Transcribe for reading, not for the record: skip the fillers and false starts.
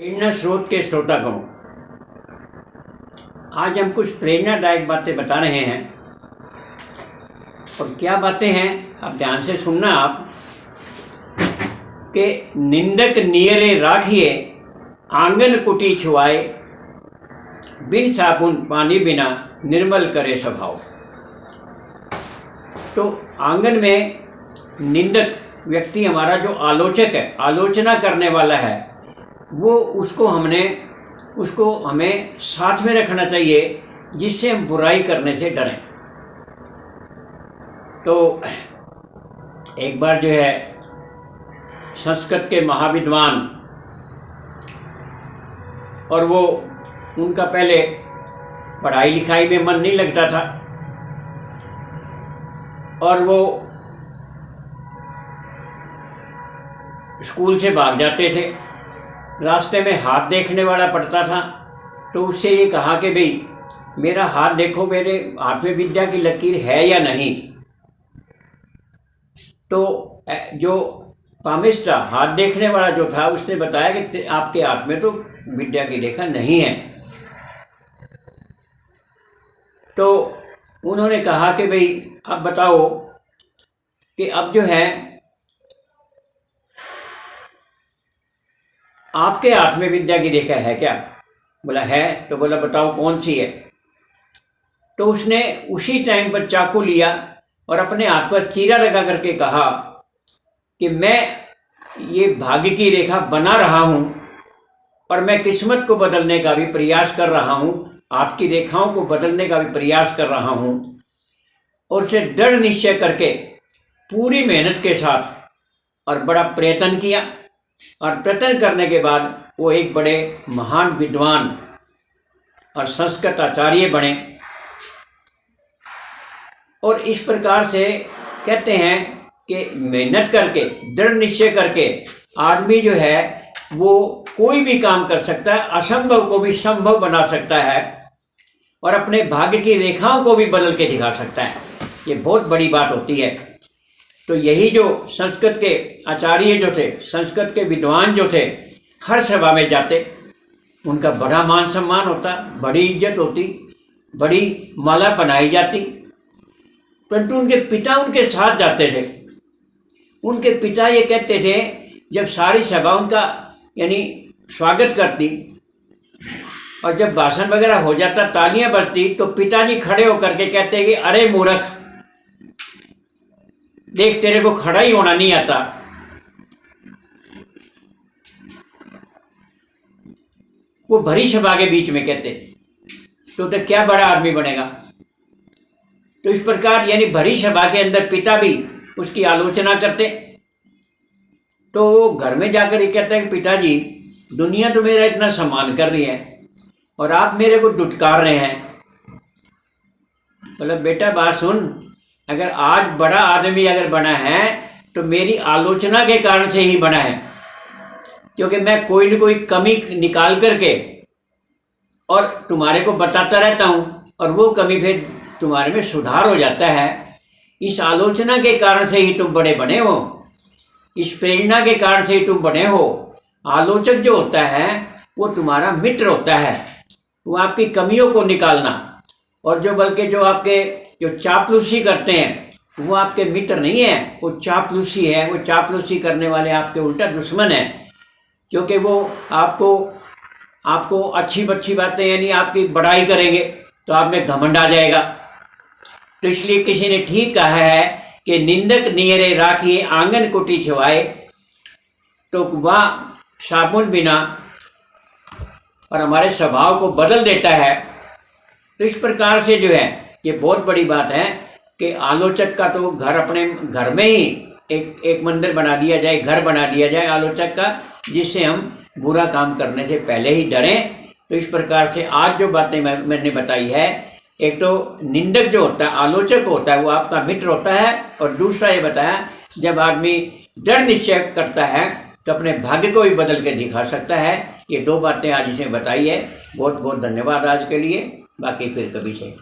प्रेरणा स्रोत के श्रोतागण, आज हम कुछ प्रेरणादायक बातें बता रहे हैं। और क्या बातें हैं आप ध्यान से सुनना। आप के निंदक नियरे राखिए, आंगन कुटी छुआए, बिन साबुन पानी बिना निर्मल करे स्वभाव। तो आंगन में निंदक व्यक्ति, हमारा जो आलोचक है, आलोचना करने वाला है, वो उसको हमें साथ में रखना चाहिए, जिससे हम बुराई करने से डरें। तो एक बार जो है संस्कृत के महाविद्वान, और वो उनका पहले पढ़ाई लिखाई में मन नहीं लगता था, और वो स्कूल से भाग जाते थे। रास्ते में हाथ देखने वाला पड़ता था, तो उससे ये कहा कि भाई मेरा हाथ देखो, मेरे हाथ में विद्या की लकीर है या नहीं। तो जो पामिस्ट था, हाथ देखने वाला जो था, उसने बताया कि आपके हाथ में तो विद्या की रेखा नहीं है। तो उन्होंने कहा कि भाई अब बताओ कि अब जो है आपके हाथ में विद्या की रेखा है क्या? बोला है। तो बोला बताओ कौन सी है? तो उसने उसी टाइम पर चाकू लिया और अपने हाथ पर चीरा लगा करके कहा कि मैं ये भाग्य की रेखा बना रहा हूँ, और मैं किस्मत को बदलने का भी प्रयास कर रहा हूँ, हाथ की रेखाओं को बदलने का भी प्रयास कर रहा हूँ। और उसे दृढ़ निश्चय करके पूरी मेहनत के साथ और बड़ा प्रयत्न किया, और प्रयत्न करने के बाद वो एक बड़े महान विद्वान और संस्कृत आचार्य बने। और इस प्रकार से कहते हैं कि मेहनत करके, दृढ़ निश्चय करके आदमी जो है वो कोई भी काम कर सकता है, असंभव को भी संभव बना सकता है, और अपने भाग्य की रेखाओं को भी बदल के दिखा सकता है। ये बहुत बड़ी बात होती है। तो यही जो संस्कृत के आचार्य जो थे, संस्कृत के विद्वान जो थे, हर सभा में जाते, उनका बड़ा मान सम्मान होता, बड़ी इज्जत होती, बड़ी माला पहनाई जाती। परंतु उनके पिता उनके साथ जाते थे। उनके पिता ये कहते थे, जब सारी सभा उनका यानी स्वागत करती और जब भाषण वगैरह हो जाता, तालियां बजती, तो पिताजी खड़े होकर के कहते कि अरे मूर्ख, देख तेरे को खड़ा ही होना नहीं आता। वो भरी सभा के बीच में कहते, तो क्या बड़ा आदमी बनेगा। तो इस प्रकार यानी भरी सभा के अंदर पिता भी उसकी आलोचना करते। तो वो घर में जाकर ये कहता है कि पिताजी, दुनिया तो मेरा इतना सम्मान कर रही है और आप मेरे को दुत्कार रहे हैं। मतलब बेटा बात सुन, अगर आज बड़ा आदमी अगर बना है तो मेरी आलोचना के कारण से ही बना है, क्योंकि मैं कोई न कोई कमी निकाल करके और तुम्हारे को बताता रहता हूँ, और वो कमी फिर तुम्हारे में सुधार हो जाता है। इस आलोचना के कारण से ही तुम बड़े बने हो, इस प्रेरणा के कारण से ही तुम बने हो। आलोचक जो होता है वो तुम्हारा मित्र होता है, वो आपकी कमियों को निकालना, और जो बल्कि जो आपके जो चापलूसी करते हैं वो आपके मित्र नहीं है, वो चापलूसी है। वो चापलूसी करने वाले आपके उल्टा दुश्मन है, क्योंकि वो आपको अच्छी बातें यानी आपकी बड़ाई करेंगे तो आप में घमंड आ जाएगा। तो इसलिए किसी ने ठीक कहा है कि निंदक नियरे राखिए, आंगन कुटी छुआए, तो वह साबुन बिना और हमारे स्वभाव को बदल देता है। तो इस प्रकार से जो है ये बहुत बड़ी बात है कि आलोचक का तो घर, अपने घर में ही एक मंदिर बना दिया जाए, घर बना दिया जाए आलोचक का, जिससे हम बुरा काम करने से पहले ही डरें। तो इस प्रकार से आज जो बातें मैंने बताई है, एक तो निंदक जो होता है, आलोचक होता है, वो आपका मित्र होता है, और दूसरा ये बताया जब आदमी दृढ़ निश्चय करता है तो अपने भाग्य को भी बदल के दिखा सकता है। ये दो बातें आज इसने बताई है। बहुत बहुत धन्यवाद आज के लिए, बाकी फिर कभी से।